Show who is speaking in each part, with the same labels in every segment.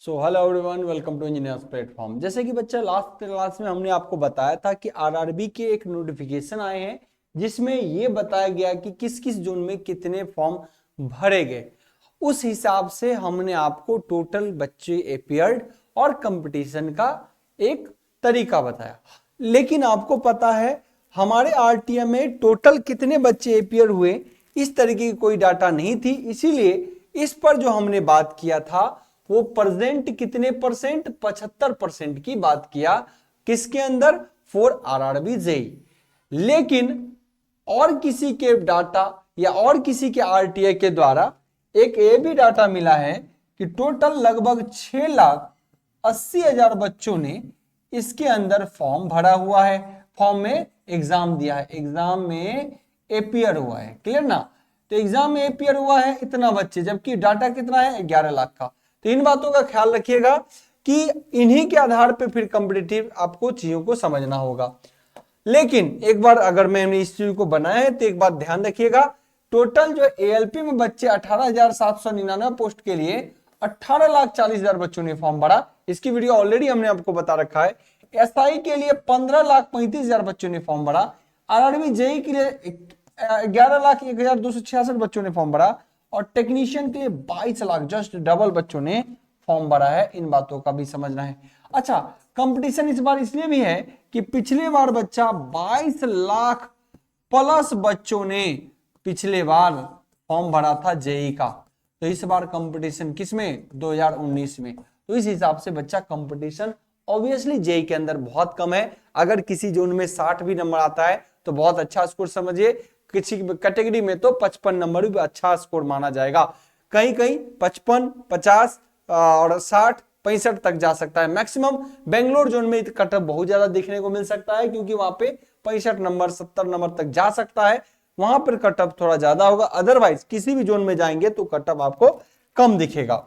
Speaker 1: So hello everyone, welcome to engineers platform. जैसे कि बच्चा लास्ट क्लास में हमने आपको बताया था कि आरआरबी के एक नोटिफिकेशन आए हैं जिसमें ये बताया गया कि किस किस जोन में कितने फॉर्म भरे गए। उस हिसाब से हमने आपको टोटल बच्चे अपीयर्ड और कंपटीशन का एक तरीका बताया। लेकिन आपको पता है हमारे आरटीएम में टोटल कितने बच्चे अपीयर हुए इस तरीके की कोई डाटा नहीं थी, इसीलिए इस पर जो हमने बात किया था वो प्रेजेंट कितने परसेंट, 75% की बात किया। किसके अंदर? For RRB JE. लेकिन और किसी के डाटा या और किसी के आरटीए के द्वारा एक ये भी डाटा मिला है कि टोटल लगभग 6,80,000 बच्चों ने इसके अंदर फॉर्म भरा हुआ है, फॉर्म में एग्जाम दिया है, एग्जाम में एपियर हुआ है। क्लियर ना? तो एग्जाम में एपियर हुआ है इतना बच्चे, जबकि डाटा कितना है? 11 लाख का। तो इन बातों का ख्याल रखिएगा कि इन्हीं के आधार पे फिर कॉम्पिटिटिव आपको चीजों को समझना होगा। लेकिन एक बार अगर मैंने इस चीज को बनाया है तो एक बात ध्यान रखिएगा, टोटल जो एएलपी में बच्चे 18,799 पोस्ट के लिए 18,40,000 बच्चों ने फॉर्म भरा। इसकी वीडियो ऑलरेडी हमने आपको बता रखा है। एसआई के लिए 15,35,000 बच्चों ने फॉर्म भरा। आरआरबी जेई के लिए 11,01,266 बच्चों ने फॉर्म भरा और टेक्नीशियन के लिए 22 लाख, जस्ट डबल बच्चों ने फॉर्म भरा है। इन बातों का भी समझना है। अच्छा, कंपटीशन इस बार इसलिए भी है कि पिछले बार बच्चा 22 लाख प्लस बच्चों ने पिछले बार फॉर्म भरा था जेई का। तो इस बार कंपटीशन किसमें? 2019 में। तो इस हिसाब से बच्चा कंपटीशन ऑब्वियसली जेई के अंदर बहुत कम है। अगर किसी जोन में 60 भी नंबर आता है तो बहुत अच्छा स्कोर समझिए, किसी कैटेगरी में तो 55 नंबर भी अच्छा स्कोर माना जाएगा। कहीं कहीं 55, 50 और 60, 65 तक जा सकता है मैक्सिमम। बेंगलोर जोन में कट ऑफ बहुत ज्यादा देखने को मिल सकता है क्योंकि वहां पे 65 नंबर 70 नंबर तक जा सकता है, वहां पर कट ऑफ थोड़ा ज्यादा होगा। अदरवाइज किसी भी जोन में जाएंगे तो कट ऑफ आपको कम दिखेगा।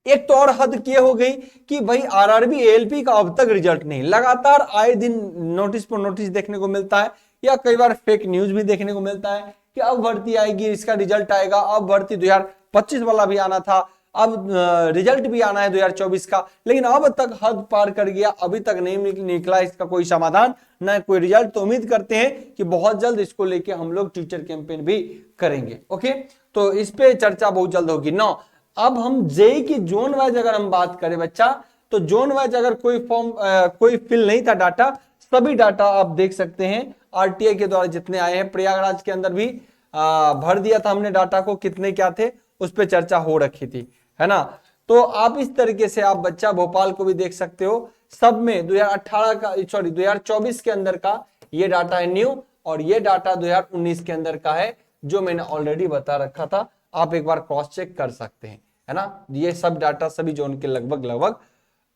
Speaker 1: एक तो और हद किए हो गई कि भाई आरआरबी एएलपी का अब तक रिजल्ट नहीं, लगातार आए दिन नोटिस पर नोटिस देखने को मिलता है या कई बार फेक न्यूज भी देखने को मिलता है कि अब भर्ती आएगी, इसका रिजल्ट आएगा, अब भर्ती 2025 वाला भी आना था, अब रिजल्ट भी आना है 2024 का, लेकिन अब तक हद पार कर गया, अभी तक नहीं निकला इसका कोई समाधान, न कोई रिजल्ट। तो उम्मीद करते हैं कि बहुत जल्द इसको लेके हम लोग टीचर कैंपेन भी करेंगे। ओके, तो इस पे चर्चा बहुत जल्द होगी। नो, अब हम जेई की जोन वाइज अगर हम बात करें बच्चा, तो जोन वाइज अगर कोई फॉर्म कोई फिल नहीं था डाटा, सभी डाटा आप देख सकते हैं आरटीआई के द्वारा जितने आए हैं। प्रयागराज के अंदर भी भर दिया था हमने डाटा को, कितने क्या थे उस पर चर्चा हो रखी थी, है ना। तो आप इस तरीके से आप बच्चा भोपाल को भी देख सकते हो, सब में 2018 का, सॉरी 2024 के अंदर का ये डाटा है न्यू, और ये डाटा 2019 के अंदर का है जो मैंने ऑलरेडी बता रखा था। आप एक बार क्रॉस चेक कर सकते हैं, है ना। ये सब डाटा सभी जोन के लगभग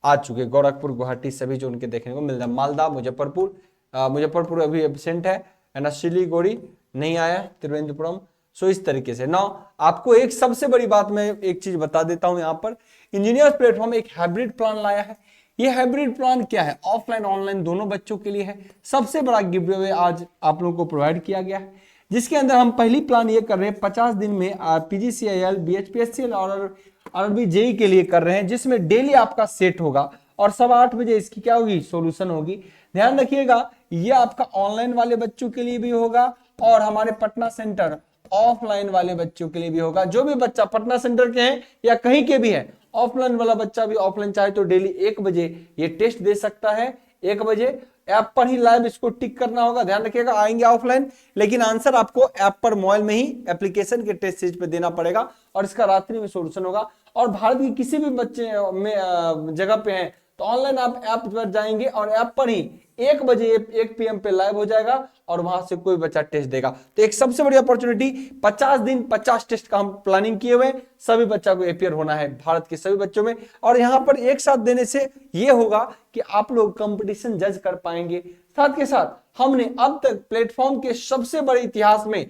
Speaker 1: आ चुके, गोरखपुर, गुवाहाटी सभी जोन के देखने को मिल रहा है। मालदा, मुजफ्फरपुर अभी एब्सेंट है ना, सिलीगुड़ी नहीं आया, त्रिवेंद्रपुरम। सो इस तरीके से ना आपको एक सबसे बड़ी बात मैं एक चीज बता देता हूं, यहां पर इंजीनियर्स प्लेटफॉर्म एक हाइब्रिड प्लान लाया है। ये हाइब्रिड प्लान क्या है? ऑफलाइन ऑनलाइन दोनों बच्चों के लिए है। सबसे बड़ा गिव अवे आज आप लोगों को प्रोवाइड किया गया है, जिसके अंदर हम पहली प्लान ये कर रहे हैं 50 दिन में पीजीसीआईएल, बीएचपीएससी और आरआरबी जेई के लिए कर रहे हैं, जिसमें डेली आपका सेट होगा और 8:15 बजे इसकी क्या होगी? सॉल्यूशन होगी। ध्यान रखिएगा, ये आपका ऑनलाइन वाले बच्चों के लिए भी होगा और हमारे पटना सेंटर ऑफलाइन वाले बच्चों के लिए भी होगा। जो भी बच्चा पटना सेंटर के हैं या कहीं के भी है, ऑफलाइन वाला बच्चा भी ऑफलाइन चाहे तो डेली 1 बजे ये टेस्ट दे सकता है। 1 बजे ऐप पर ही लाइव इसको टिक करना होगा। ध्यान रखिएगा, आएंगे ऑफलाइन, लेकिन आंसर आपको ऐप पर मोबाइल में ही एप्लीकेशन के टेस्ट सीरीज पे देना पड़ेगा और इसका रात्रि में सॉल्यूशन होगा। और भारत की किसी भी बच्चे में जगह पे हैं तो ऑनलाइन आप ऐप पर जाएंगे और ऐप पर ही 1 बजे 1 PM पे लाइव हो जाएगा और वहां से कोई बच्चा टेस्ट देगा। तो एक सबसे बड़ी अपॉर्चुनिटी, 50 दिन 50 टेस्ट का हम प्लानिंग किए हुए, सभी बच्चा को अपियर होना है भारत के सभी बच्चों में। और यहां पर एक साथ देने से यह होगा कि आप लोग कंपटीशन जज कर पाएंगे। साथ के साथ हमने अब तक प्लेटफॉर्म के सबसे बड़े इतिहास में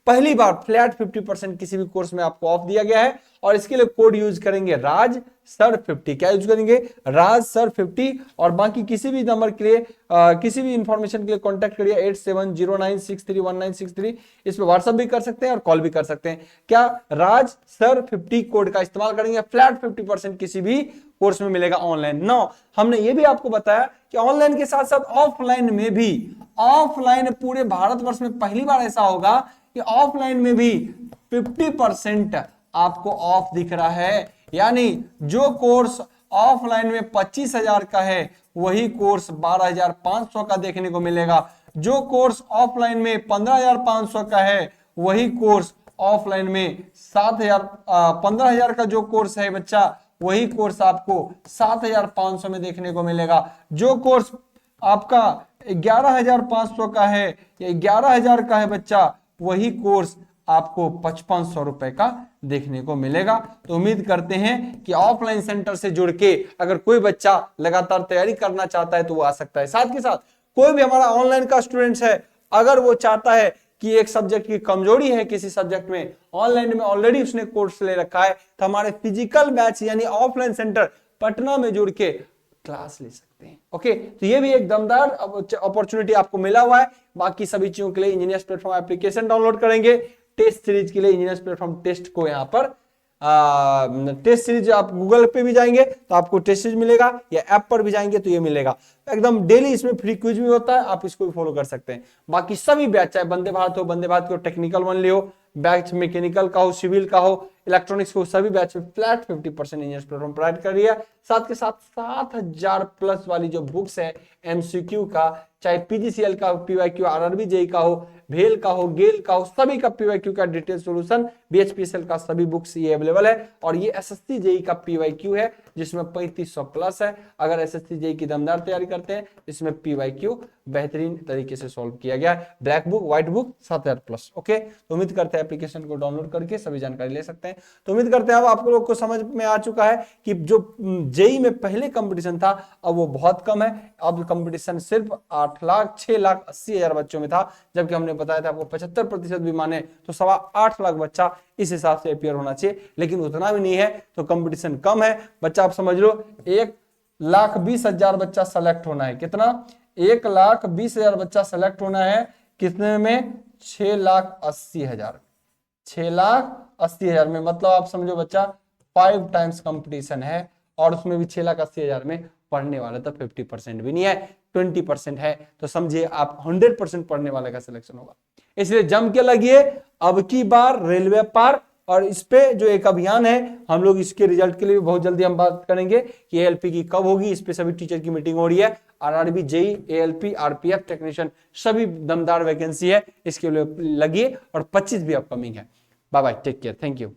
Speaker 1: पहली बार फ्लैट 50% किसी भी कोर्स में आपको ऑफ दिया गया है। और इसके लिए कोड यूज करेंगे राज सर 50। क्या यूज करेंगे? राज सर 50। और बाकी किसी भी नंबर के लिए किसी भी इंफॉर्मेशन के लिए कांटेक्ट करिए 8709631963। इस पे व्हाट्सएप भी कर सकते हैं और कॉल भी कर सकते हैं। क्या? राज सर 50 कोड का इस्तेमाल करेंगे, फ्लैट 50% किसी भी कोर्स में मिलेगा ऑनलाइन। नो, हमने ये भी आपको बताया कि ऑनलाइन के साथ साथ ऑफलाइन में भी, ऑफलाइन पूरे भारतवर्ष में पहली बार ऐसा होगा कि ऑफलाइन में भी 50% आपको ऑफ दिख रहा है। यानी जो कोर्स ऑफलाइन में 25,000 का है वही कोर्स 12,500 का देखने को मिलेगा। जो कोर्स ऑफलाइन में 15,500 का है वही कोर्स ऑफलाइन में 15,000 का जो कोर्स है बच्चा, वही कोर्स आपको 7,500 में देखने को मिलेगा। जो कोर्स आपका 11,500 का है या 11,000 का है बच्चा, वही कोर्स आपको 5,500 रुपए का देखने को मिलेगा। तो उम्मीद करते हैं कि ऑफलाइन सेंटर से जुड़ के अगर कोई बच्चा लगातार तैयारी करना चाहता है तो वो आ सकता है। साथ के साथ कोई भी हमारा ऑनलाइन का स्टूडेंट्स है, अगर वो चाहता है कि एक सब्जेक्ट की कमजोरी है किसी सब्जेक्ट में, ऑनलाइन में ऑलरेडी उसने कोर्स ले रखा है, तो हमारे फिजिकल बैच यानी ऑफलाइन सेंटर पटना में जुड़ के क्लास ले सकते हैं। ओके, तो ये भी एक दमदार अपॉर्चुनिटी आपको मिला हुआ है। बाकी सभी चीजों के लिए इंजीनियर्स प्लेटफॉर्म एप्लीकेशन डाउनलोड करेंगे। टेस्ट सीरीज के लिए इंजीनियर्स प्लेटफॉर्म टेस्ट को यहाँ पर टेस्ट सीरीज, आप गूगल पे भी जाएंगे तो आपको टेस्ट सीरीज मिलेगा, या ऐप पर भी जाएंगे तो ये मिलेगा। एकदम डेली इसमें फ्री क्विज भी होता है, आप इसको भी फॉलो कर सकते हैं। बाकी सभी बैच, चाहे वंदे भारत हो, वंदे भारत को टेक्निकल वन ले हो, बैच मैकेनिकल का हो, सिविल का हो, इलेक्ट्रॉनिक्स को, सभी बैच में फ्लैट 50% इंजीनियर्स प्लेटफॉर्म प्रोवाइड कर रही है। साथ के साथ 7,000 प्लस वाली जो बुक्स है एमसीक्यू का, चाहे पीजीसीएल का, पीवाईक्यू, आरआरबी जेई का हो, भेल का हो, गेल का हो, सभी का पीवाईक्यू का डिटेल सॉल्यूशन, बीएचपीएसएल का सभी बुक्स ये अवेलेबल है। और ये एसएससी जेई का पीवाईक्यू है जिसमें 3500 प्लस है। अगर एसएससी जेई की दमदार तैयारी करते हैं इसमें पीवाईक्यू बेहतरीन तरीके से सॉल्व किया गया है। Black book, white book 7,000 plus. Okay, तो उम्मीद करते हैं एप्लीकेशन को डाउनलोड करके सभी जानकारी ले सकते हैं। तो उम्मीद करते हैं अब आप लोग को समझ में आ चुका है कि जो जेई में पहले कंपटीशन था अब वो बहुत कम है। अब कंपटीशन सिर्फ 6,80,000 बच्चों में था, जबकि हमने बताया था आपको 75% भी माने तो 8.25 लाख बच्चा इस हिसाब से अपियर होना चाहिए, लेकिन उतना भी नहीं है, तो कंपटीशन कम है। बच्चा आप समझ लो 1,20,000 बच्चा सेलेक्ट होना है। कितना? 1,20,000 बच्चा सेलेक्ट होना है। कितने में? 6,80,000। 6,80,000 में, मतलब आप समझो बच्चा 5 टाइम्स कंपटीशन है, और उसमें भी 6,80,000 में पढ़ने वाला तो 50% भी नहीं है, 20% है। तो समझिए आप 100% पढ़ने वाले का सिलेक्शन होगा। इसलिए जम के लगिए, अब की बार रेलवे पार। और इस पे जो एक अभियान है, हम लोग इसके रिजल्ट के लिए बहुत जल्दी हम बात करेंगे कि एएलपी की कब होगी। इस पे सभी टीचर की मीटिंग हो रही है। RRB, JE, ALP, RPF technician सभी दमदार वैकेंसी है, इसके लिए लगिए। और 25 भी अपकमिंग है। Bye bye, take care, thank you.